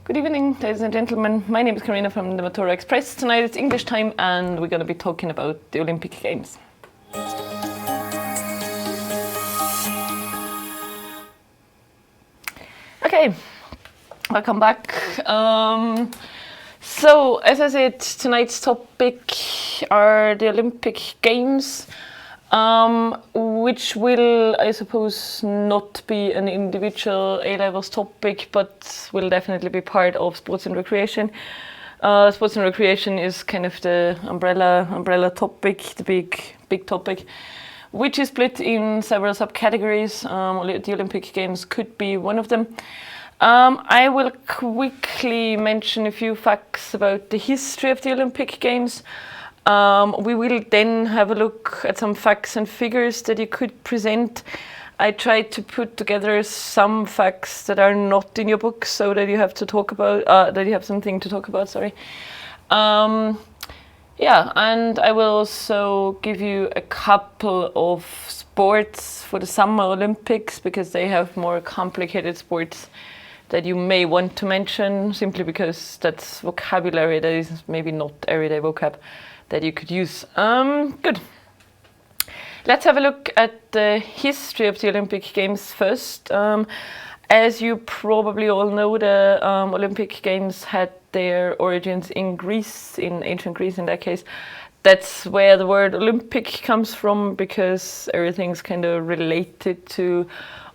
Good evening, ladies and gentlemen. My name is Karina from the Matura Express. Tonight it's English time and we're going to be talking about the Olympic Games. Okay, welcome back. So, as I said, tonight's topic are the Olympic Games, which will, I suppose, not be an individual A-levels topic, but will definitely be part of sports and recreation. Sports and recreation is kind of the umbrella topic, the big topic, which is split in several subcategories. The Olympic Games could be one of them. I will quickly mention a few facts about the history of the Olympic Games. We will then have a look at some facts and figures that you could present. I tried to put together some facts that are not in your book, so that you have to talk about, that you have something to talk about. Sorry. Yeah, and I will also give you a couple of sports for the Summer Olympics, because they have more complicated sports that you may want to mention, simply because that's vocabulary that is maybe not everyday vocab that you could use. Good. Let's have a look at the history of the Olympic Games first. As you probably all know, the Olympic Games had their origins in Greece, in ancient Greece in that case. That's where the word Olympic comes from, because everything's kind of related to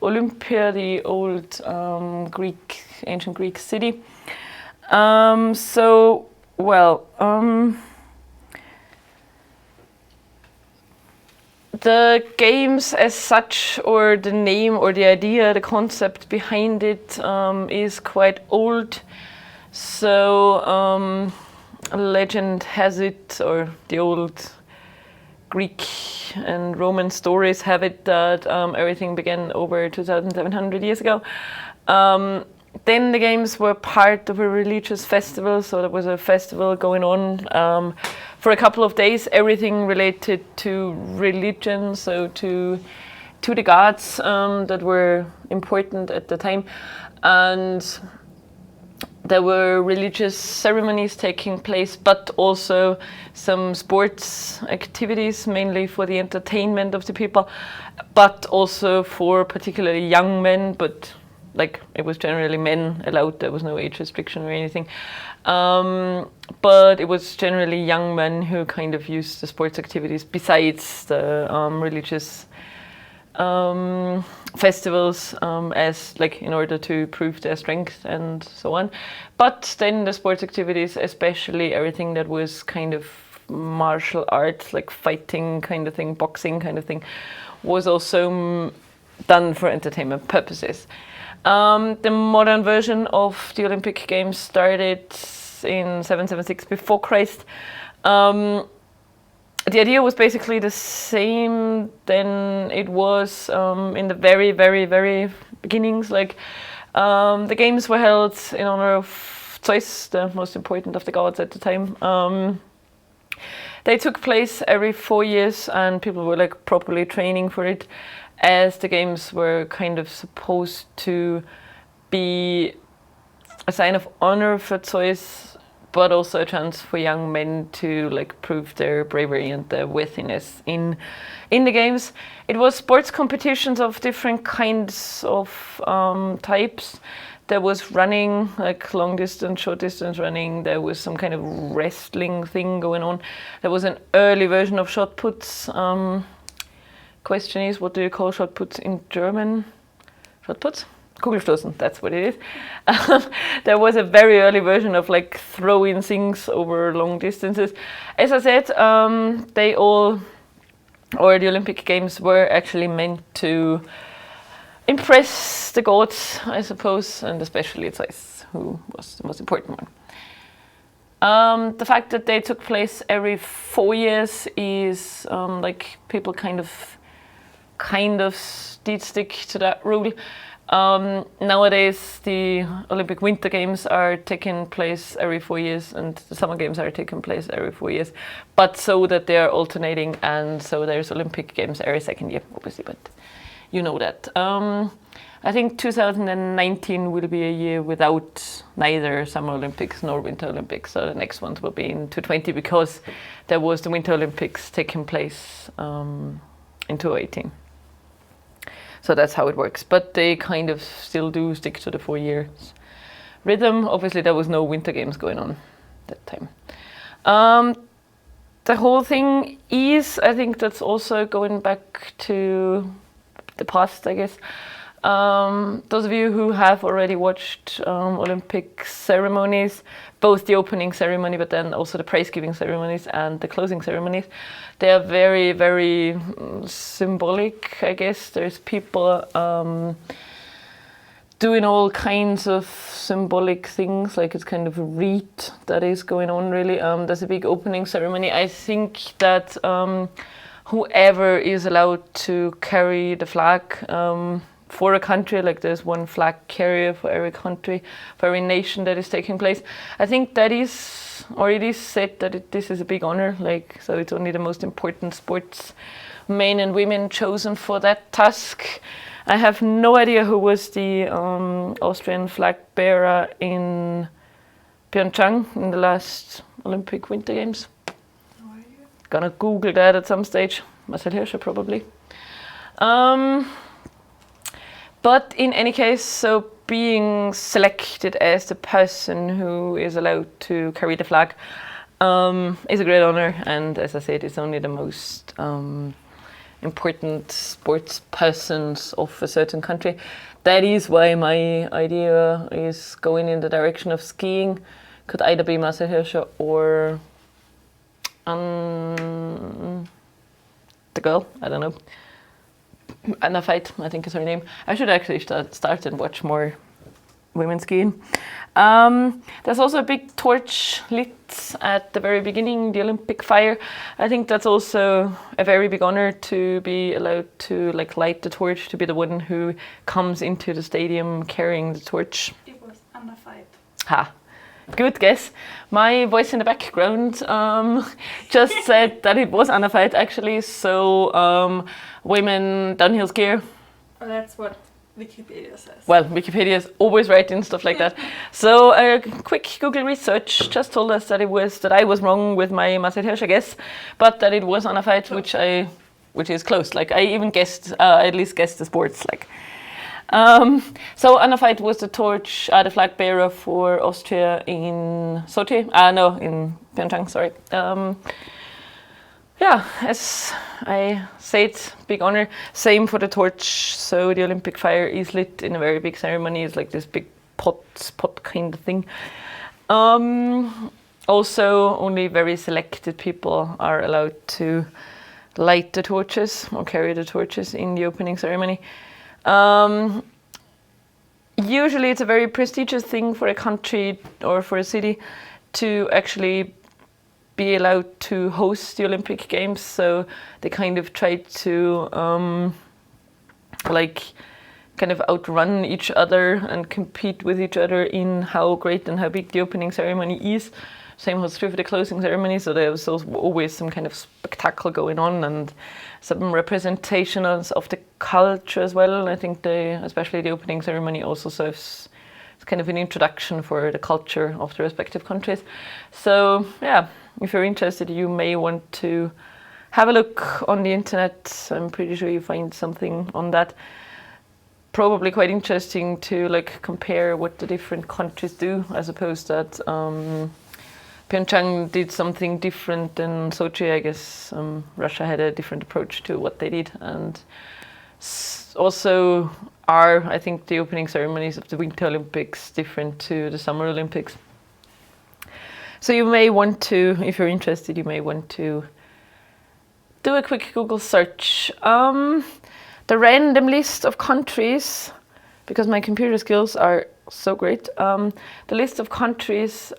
Olympia, the old ancient Greek city. The games as such, or the name or the idea, the concept behind it is quite old. So legend has it, or the old Greek and Roman stories have it, that everything began over 2,700 years ago. Then the games were part of a religious festival, so there was a festival going on for a couple of days, everything related to religion, so to the gods that were important at the time. And there were religious ceremonies taking place, but also some sports activities, mainly for the entertainment of the people, but also for particularly young men, but like it was generally men allowed, there was no age restriction or anything. But it was generally young men who kind of used the sports activities besides the religious festivals as like in order to prove their strength and so on. But then the sports activities, especially everything that was kind of martial arts, like fighting kind of thing, boxing kind of thing, was also done for entertainment purposes. The modern version of the Olympic Games started in 776 before Christ. The idea was basically the same than it was in the very, very, very beginnings. Like the games were held in honor of Zeus, the most important of the gods at the time. They took place every 4 years, and people were like properly training for it, as the games were kind of supposed to be a sign of honor for Zeus, but also a chance for young men to like prove their bravery and their worthiness in the games. It was sports competitions of different kinds of types. There was running, like long distance, short distance running. There was some kind of wrestling thing going on. There was an early version of shot puts. Question is, what do you call shot puts in German? Shot puts? Kugelstoßen, that's what it is. There was a very early version of like throwing things over long distances. As I said, the Olympic Games were actually meant to impress the gods, I suppose, and especially Zeus, who was the most important one. The fact that they took place every 4 years is like people kind of did stick to that rule. Nowadays, the Olympic Winter Games are taking place every 4 years, and the Summer Games are taking place every 4 years, but so that they are alternating, and so there's Olympic Games every second year, obviously. But you know that. I think 2019 will be a year without neither Summer Olympics nor Winter Olympics. So the next ones will be in 2020 because there was the Winter Olympics taking place in 2018. So that's how it works. But they kind of still do stick to the 4 years rhythm. Obviously, there was no Winter Games going on that time. The whole thing is, I think that's also going back to the past, I guess. Those of you who have already watched Olympic ceremonies, both the opening ceremony, but then also the praise-giving ceremonies and the closing ceremonies, they are very, very symbolic, I guess. There's people doing all kinds of symbolic things, like it's kind of a rite that is going on, really. There's a big opening ceremony. I think that whoever is allowed to carry the flag for a country, like there's one flag carrier for every country, for every nation that is taking place. I think that is, or it is said that this is a big honor, like, so it's only the most important sportsmen and women chosen for that task. I have no idea who was the Austrian flag bearer in Pyeongchang in the last Olympic Winter Games. How are you? Gonna Google that at some stage. Marcel Hirscher, probably. But in any case, so being selected as the person who is allowed to carry the flag is a great honor. And as I said, it's only the most important sports persons of a certain country. That is why my idea is going in the direction of skiing. Could either be Marcel Hirscher or the girl, I don't know. Anna Veit, I think is her name. I should actually start and watch more women skiing. There's also a big torch lit at the very beginning, the Olympic fire. I think that's also a very big honor to be allowed to like light the torch, to be the one who comes into the stadium carrying the torch. It was Anna Veit. Ha. Good guess. My voice in the background just said that it was Anna Veit actually. So women downhill skier. Oh, that's what Wikipedia says. Well, Wikipedia is always right in stuff like that. So a quick Google research just told us that I was wrong with my Marcel Hirscher guess, but that it was Anna Veit, which is close. Like I even guessed, at least guessed the sports. Like. So Anna Veit was the flag bearer for Austria in Sochi. In Pyeongchang, sorry. Yeah, as I said, big honor. Same for the torch. So the Olympic fire is lit in a very big ceremony. It's like this big pot kind of thing. Also, only very selected people are allowed to light the torches or carry the torches in the opening ceremony. Usually it's a very prestigious thing for a country or for a city to actually be allowed to host the Olympic Games. So they kind of try to kind of outrun each other and compete with each other in how great and how big the opening ceremony is. Same holds true for the closing ceremony, so there's always some kind of spectacle going on and some representations of the culture as well. I think especially the opening ceremony also serves as kind of an introduction for the culture of the respective countries. So yeah, if you're interested, you may want to have a look on the internet. I'm pretty sure you find something on that. Probably quite interesting to like compare what the different countries do. I suppose that Pyeongchang did something different than Sochi. I guess Russia had a different approach to what they did, and also I think the opening ceremonies of the Winter Olympics different to the Summer Olympics. So you may want to, if you're interested, you may want to do a quick Google search. The random list of countries, because my computer skills are so great, the list of countries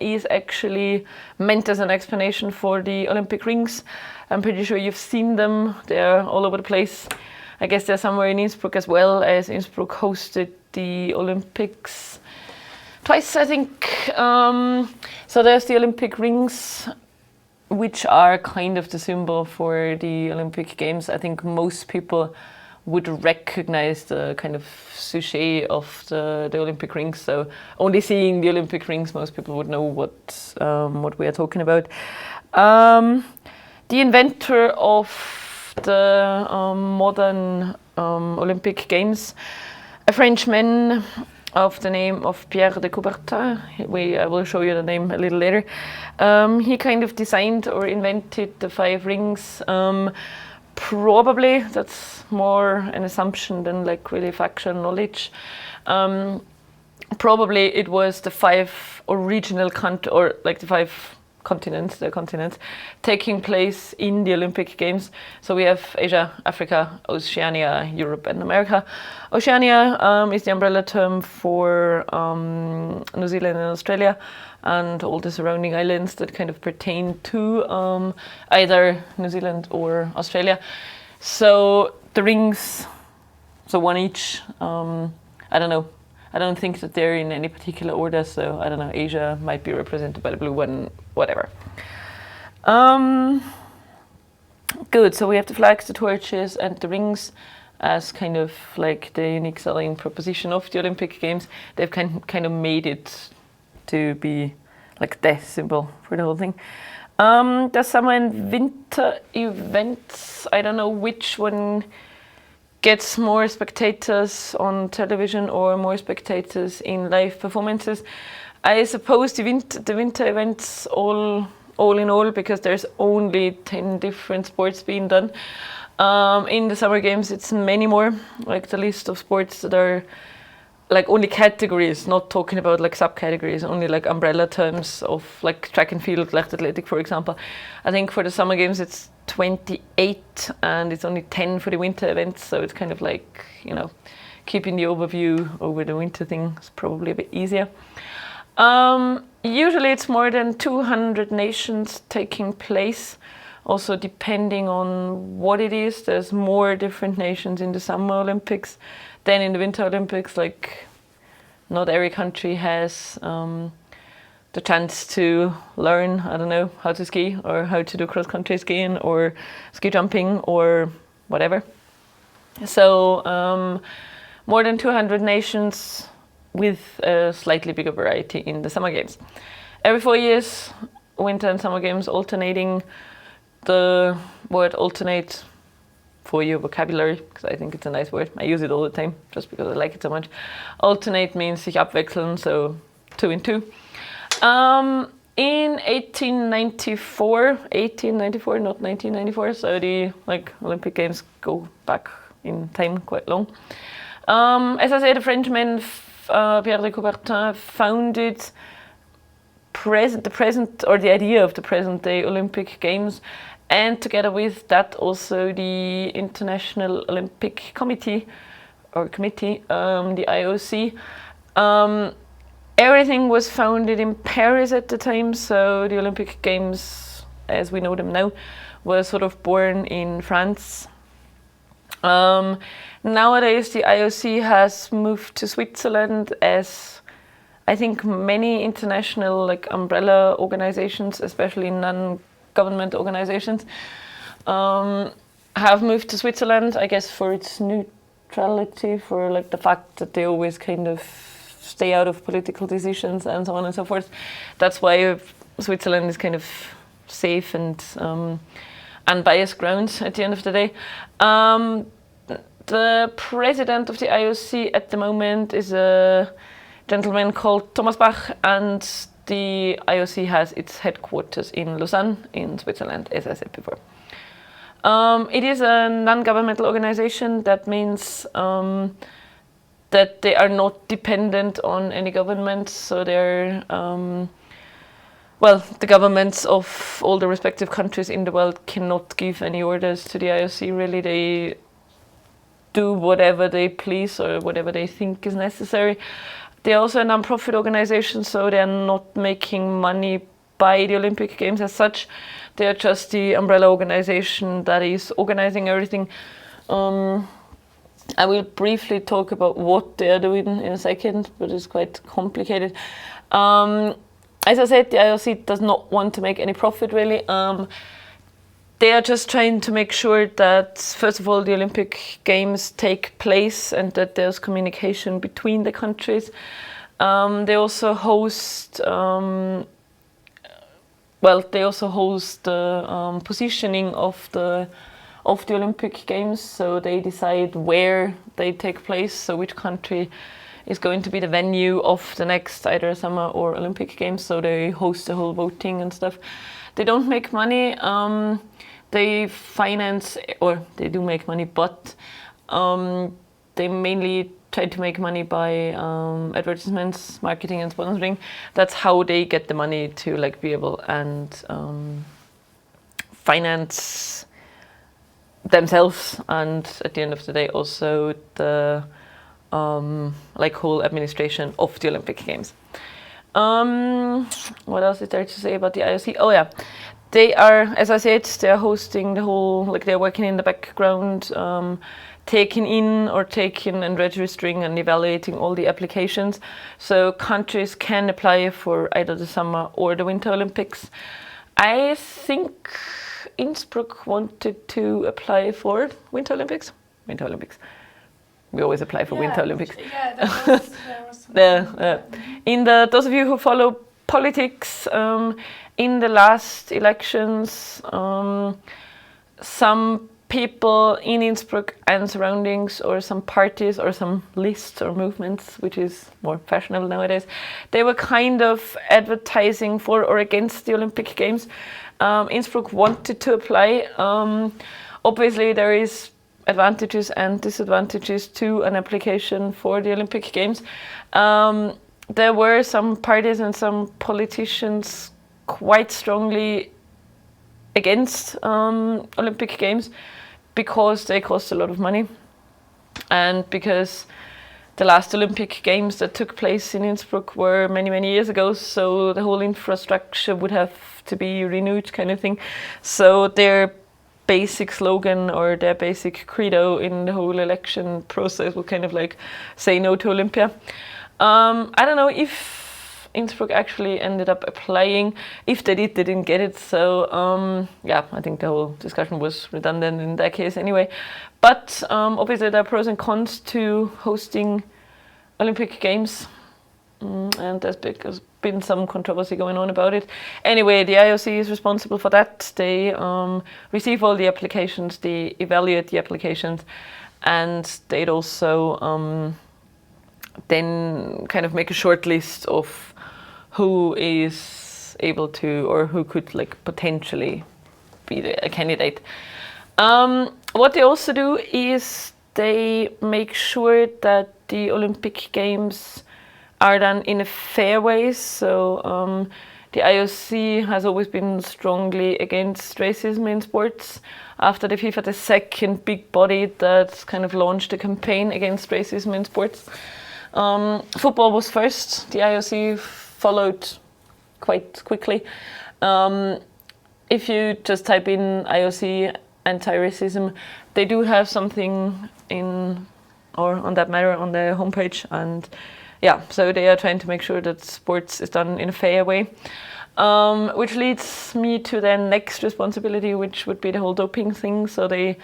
is actually meant as an explanation for the Olympic rings. I'm pretty sure you've seen them. They're all over the place. I guess they're somewhere in Innsbruck as well, as Innsbruck hosted the Olympics twice, I think. So there's the Olympic rings, which are kind of the symbol for the Olympic Games. I think most people would recognize the kind of sujet of the Olympic rings. So only seeing the Olympic rings, most people would know what we are talking about. The inventor of the modern Olympic Games, a Frenchman of the name of Pierre de Coubertin. I will show you the name a little later. He kind of designed or invented the 5 rings. Probably, that's more an assumption than like really factual knowledge. Probably it was the 5 original or like the 5 continents, taking place in the Olympic Games. So we have Asia, Africa, Oceania, Europe, and America. Oceania is the umbrella term for New Zealand and Australia, and all the surrounding islands that kind of pertain to either New Zealand or Australia. So the rings, so 1 each, I don't know. I don't think that they're in any particular order, so I don't know, Asia might be represented by the blue one, whatever. Good, so we have the flags, the torches, and the rings as kind of like the unique selling proposition of the Olympic Games. They've kind of made it to be like the symbol for the whole thing. The summer and winter events, I don't know which one gets more spectators on television or more spectators in live performances. I suppose the winter events all in all, because there's only 10 different sports being done. In the summer games it's many more, like the list of sports that are like only categories, not talking about like subcategories, only like umbrella terms of like track and field, like athletic, for example. I think for the summer games it's 28 and it's only 10 for the winter events, so it's kind of like, you know, keeping the overview over the winter thing is probably a bit easier. Usually it's more than 200 nations taking place, also depending on what it is. There's more different nations in the Summer Olympics than in the Winter Olympics. Like, not every country has the chance to learn, I don't know, how to ski or how to do cross-country skiing or ski jumping or whatever. So more than 200 nations with a slightly bigger variety in the Summer Games. Every 4 years, Winter and Summer Games alternating. The word alternate for your vocabulary, because I think it's a nice word. I use it all the time, just because I like it so much. Alternate means sich abwechseln, so 2 and 2. In 1894, not 1994, so the Olympic Games go back in time quite long. As I said, a Frenchman, Pierre de Coubertin, founded the idea of the present-day Olympic Games, and together with that also the International Olympic Committee, the IOC. Everything was founded in Paris at the time, so the Olympic Games, as we know them now, were sort of born in France. Nowadays the IOC has moved to Switzerland, as I think many international umbrella organizations, especially non-government organizations, have moved to Switzerland, I guess for its neutrality, for the fact that they always kind of stay out of political decisions and so on and so forth. That's why Switzerland is kind of safe and unbiased grounds at the end of the day. The president of the IOC at the moment is a gentleman called Thomas Bach, and the IOC has its headquarters in Lausanne in Switzerland, as I said before. It is a non-governmental organization. That means that they are not dependent on any government, so they're the governments of all the respective countries in the world cannot give any orders to the IOC, really. They do whatever they please or whatever they think is necessary. They're also a non-profit organization, so they're not making money by the Olympic Games as such. They're just the umbrella organization that is organizing everything. I will briefly talk about what they're doing in a second, but it's quite complicated. As I said, the IOC does not want to make any profit, really. they are just trying to make sure that, first of all, the Olympic Games take place and that there's communication between the countries. They also host the positioning of the Olympic Games, so they decide where they take place, so which country is going to be the venue of the next either Summer or Olympic Games, so they host the whole voting and stuff. They don't make money, they finance, or they do make money, but they mainly try to make money by advertisements, marketing and sponsoring. That's how they get the money to like be able and finance themselves, and at the end of the day also the whole administration of the Olympic Games. What else is there to say about the IOC? Oh yeah, they are, as I said, they are hosting the whole, like they're working in the background, taking and registering and evaluating all the applications. So countries can apply for either the Summer or the Winter Olympics. I think Innsbruck wanted to apply for Winter Olympics. We always apply for Winter Olympics. Yeah, there was those of you who follow politics, in the last elections, some people in Innsbruck and surroundings, or some parties or some lists or movements, which is more fashionable nowadays, they were kind of advertising for or against the Olympic Games. Innsbruck wanted to apply. Obviously there is advantages and disadvantages to an application for the Olympic Games. There were some parties and some politicians quite strongly against Olympic Games because they cost a lot of money, and because the last Olympic Games that took place in Innsbruck were many, many years ago, so the whole infrastructure would have to be renewed, kind of thing. So their basic slogan or their basic credo in the whole election process was kind of like say no to Olympia. I don't know if Innsbruck actually ended up applying. If they did, they didn't get it. So I think the whole discussion was redundant in that case anyway. But obviously there are pros and cons to hosting Olympic Games, and there's been some controversy going on about it. Anyway, the IOC is responsible for that. They receive all the applications, they evaluate the applications, and they'd also then kind of make a short list of who is able to, or who could like potentially be a candidate. What they also do is they make sure that the Olympic Games are done in a fair way. So the IOC has always been strongly against racism in sports. After the FIFA, the second big body that kind of launched a campaign against racism in sports. Football was first. The IOC followed quite quickly. If you just type in IOC anti-racism, they do have something on that matter on their homepage, and so they are trying to make sure that sports is done in a fair way. Which leads me to their next responsibility, which would be the whole doping thing. So they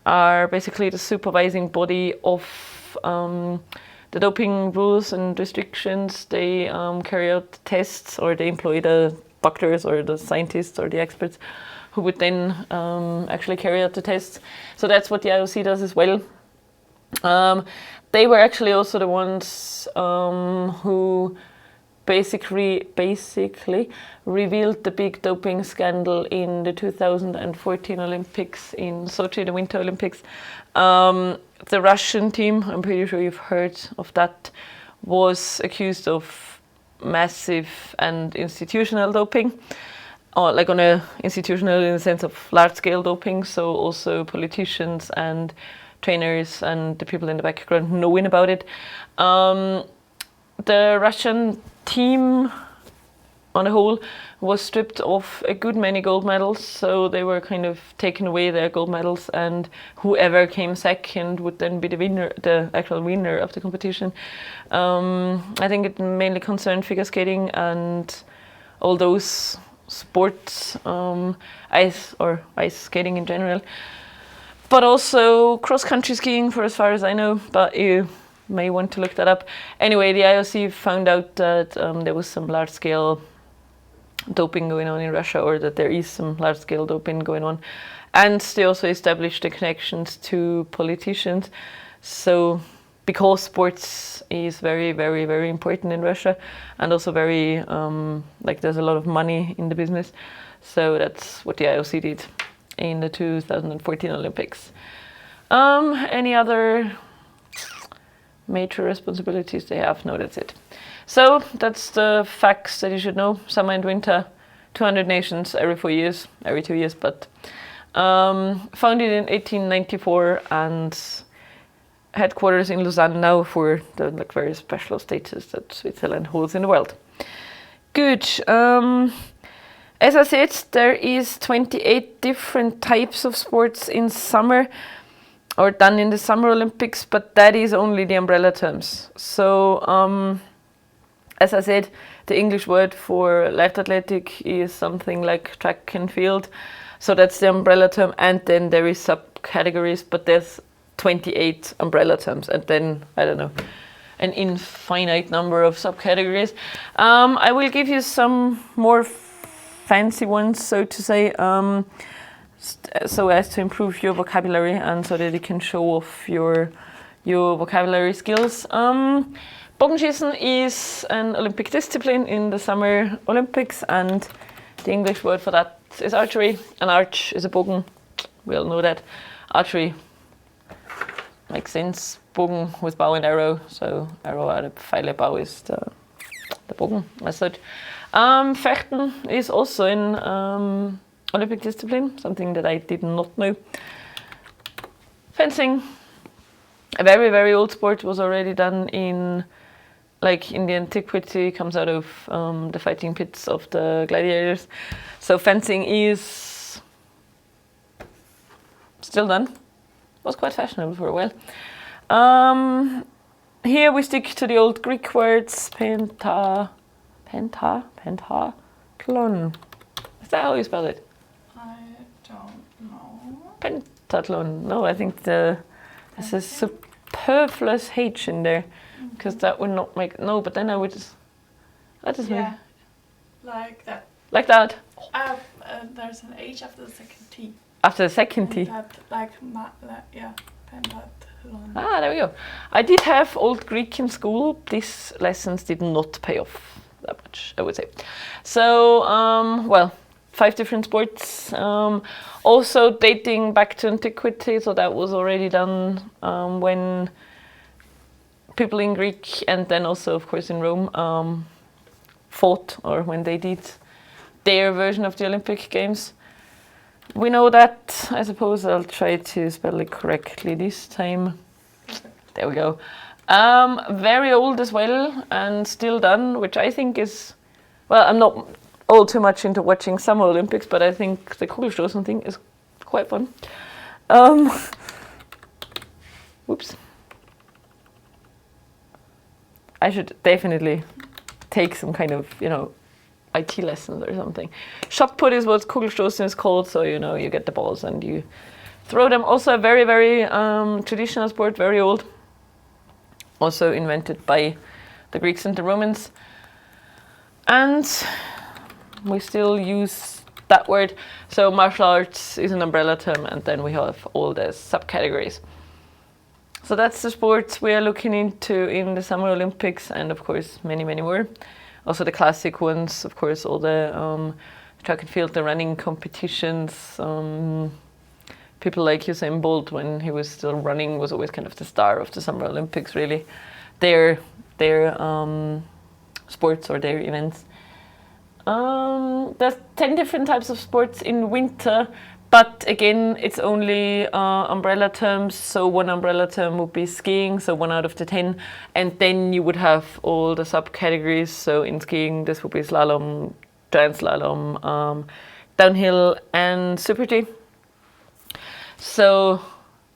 are basically the supervising body of the doping rules and restrictions. They carry out tests, or they employ the doctors or the scientists or the experts who would then actually carry out the tests. So that's what the IOC does as well. They were actually also the ones who basically revealed the big doping scandal in the 2014 Olympics in Sochi, the Winter Olympics. The Russian team, I'm pretty sure you've heard of that, was accused of massive and institutional doping, or like on a institutional in the sense of large-scale doping, so also politicians and trainers and the people in the background knowing about it. The Russian team on the whole was stripped of a good many gold medals, so they were kind of taking away their gold medals, and whoever came second would then be the actual winner of the competition. I think it mainly concerned figure skating and all those sports, ice skating in general, but also cross-country skiing for as far as I know, but you may want to look that up. Anyway, the IOC found out that there was some large-scale doping going on in Russia, or that there is some large-scale doping going on, and they also established the connections to politicians. So because sports is very, very, very important in Russia, and also very there's a lot of money in the business, so that's what the IOC did in the 2014 Olympics. Any other major responsibilities they have? No, that's it. So that's the facts that you should know. Summer and winter, 200 nations every 2 years, but founded in 1894 and headquarters in Lausanne now for the very special status that Switzerland holds in the world. Good. As I said, there is 28 different types of sports in summer, or done in the Summer Olympics, but that is only the umbrella terms. So, as I said, the English word for light athletic is something like track and field. So that's the umbrella term, and then there is subcategories, but there's 28 umbrella terms, and then, I don't know, an infinite number of subcategories. I will give you some more fancy ones, so to say, so as to improve your vocabulary and so that you can show off your vocabulary skills. Bogenschießen is an Olympic discipline in the Summer Olympics, and the English word for that is archery. An arch is a bogen. We all know that. Archery makes sense. Bogen with bow and arrow. So arrow out of Pfeile, bow is the bogen as such. Fechten is also an Olympic discipline, something that I did not know. Fencing, a very, very old sport, was already done in the antiquity, comes out of the fighting pits of the gladiators. So fencing is still done. Was quite fashionable for a while. Here we stick to the old Greek words, pentathlon. Is that how you spell it? I don't know. Pentathlon. No, I think there's a superfluous H in there, because that would not make, no, but then I would just, that is Yeah, like that. like that. There's an H after the second T. After the second T. Pentathlon. Ah, there we go. I did have old Greek in school. These lessons did not pay off that much, I would say. So, 5 different sports. Also dating back to antiquity, so that was already done when people in Greek, and then also, of course, in Rome, fought, or when they did their version of the Olympic Games. We know that. I suppose I'll try to spell it correctly this time. There we go. Very old as well, and still done, which I think is, well, I'm not all too much into watching Summer Olympics, but I think the Kugelstoßen thing is quite fun. Whoops. I should definitely take some kind of, IT lessons or something. Shot put is what Kugelstoßen is called, so you get the balls and you throw them. Also a very, very traditional sport, very old. Also invented by the Greeks and the Romans. And we still use that word. So martial arts is an umbrella term, and then we have all the subcategories. So that's the sports we are looking into in the Summer Olympics, and of course many, many more. Also the classic ones, of course, all the track and field, the running competitions. People like Usain Bolt, when he was still running, was always kind of the star of the Summer Olympics, really. Their sports or their events. There's 10 different types of sports in winter, but again, it's only umbrella terms. So one umbrella term would be skiing, so 1 out of the 10. And then you would have all the subcategories. So in skiing, this would be slalom, giant slalom, downhill, and super G. So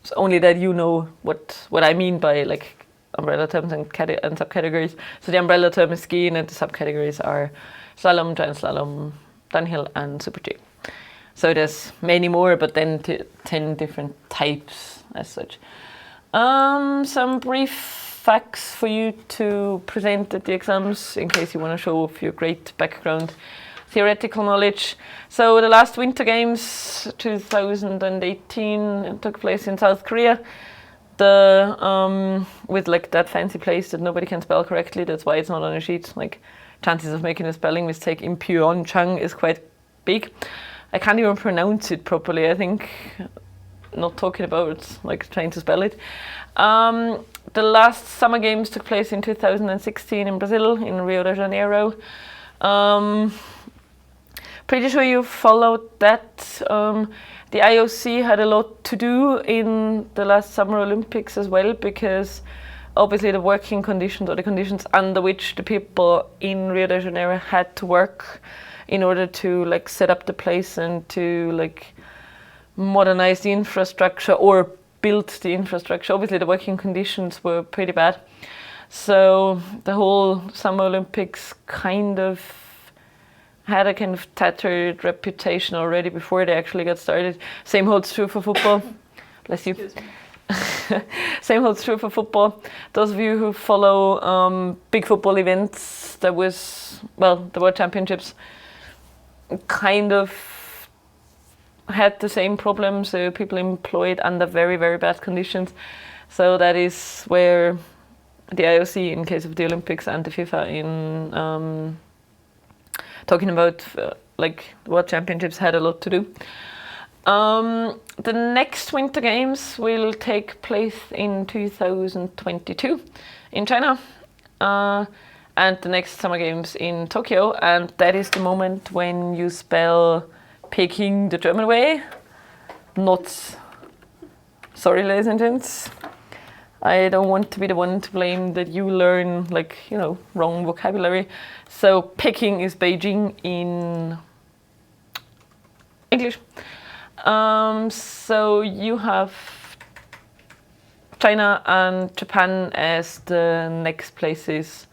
it's only that you know what I mean by umbrella terms and subcategories. So the umbrella term is skiing, and the subcategories are slalom, giant slalom, downhill, and Super G. So there's many more, but then 10 different types as such. Some brief facts for you to present at the exams in case you want to show off your great background theoretical knowledge. So the last Winter Games 2018 took place in South Korea. With like that fancy place that nobody can spell correctly. That's why it's not on a sheet. Like chances of making a spelling mistake in Pyeongchang is quite big. I can't even pronounce it properly. I think not talking about like trying to spell it. The last Summer Games took place in 2016 in Brazil, in Rio de Janeiro. Pretty sure you followed that. The IOC had a lot to do in the last Summer Olympics as well, because obviously the working conditions, or the conditions under which the people in Rio de Janeiro had to work in order to like set up the place and to like modernize the infrastructure or build the infrastructure. Obviously the working conditions were pretty bad. So the whole Summer Olympics kind of had a kind of tattered reputation already before they actually got started. Same holds true for football. Bless you. Same holds true for football. Those of you who follow big football events, the World Championships kind of had the same problems. So people employed under very, very bad conditions. So that is where the IOC, in case of the Olympics, and the FIFA in talking about like the World Championships had a lot to do. The next Winter Games will take place in 2022 in China, and the next Summer Games in Tokyo, and that is the moment when you spell Peking the German way. Not sorry, ladies and gents. I don't want to be the one to blame that you learn like, you know, wrong vocabulary. So Peking is Beijing in English. So you have China and Japan as the next places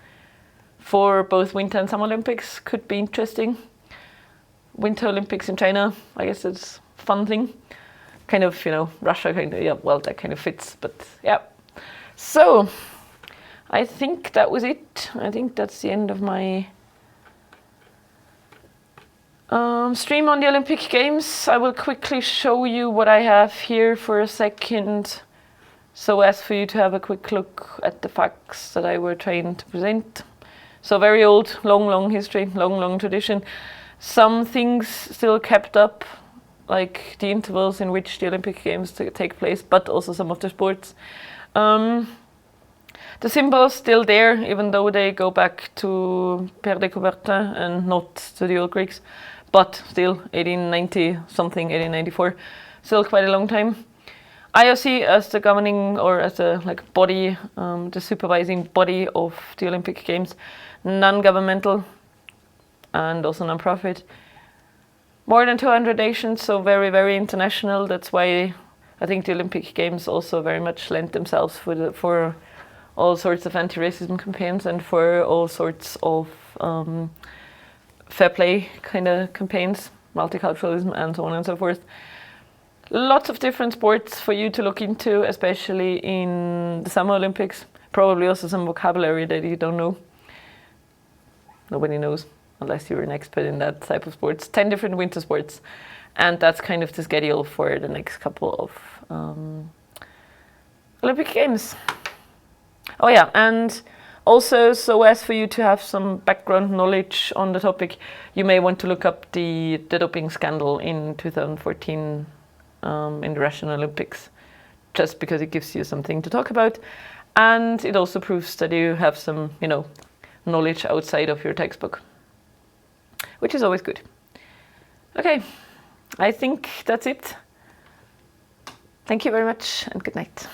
for both Winter and Summer Olympics. Could be interesting. Winter Olympics in China, I guess it's a fun thing. Kind of, you know, Russia kind of, yeah, well, that kind of fits, but yeah. So, I think that was it. I think that's the end of my stream on the Olympic Games. I will quickly show you what I have here for a second, so as for you to have a quick look at the facts that I were trying to present. So very old, long history, long tradition. Some things still kept up, like the intervals in which the Olympic Games take place, but also some of the sports. The symbols still there, even though they go back to Père de Coubertin and not to the old Greeks, but still 1890 something, 1894, still quite a long time. IOC as the governing, or as the like body, the supervising body of the Olympic Games, non-governmental and also non-profit. More than 200 nations, so very, very international. That's why I think the Olympic Games also very much lent themselves for all sorts of anti-racism campaigns and for all sorts of fair play kind of campaigns, multiculturalism and so on and so forth. Lots of different sports for you to look into, especially in the Summer Olympics. Probably also some vocabulary that you don't know. Nobody knows, unless you're an expert in that type of sports. 10 different winter sports. And that's kind of the schedule for the next couple of Olympic Games. Oh yeah, and also, so as for you to have some background knowledge on the topic, you may want to look up the doping scandal in 2014 in the Russian Olympics, just because it gives you something to talk about. And it also proves that you have some, you know, knowledge outside of your textbook, which is always good. Okay, I think that's it. Thank you very much and good night.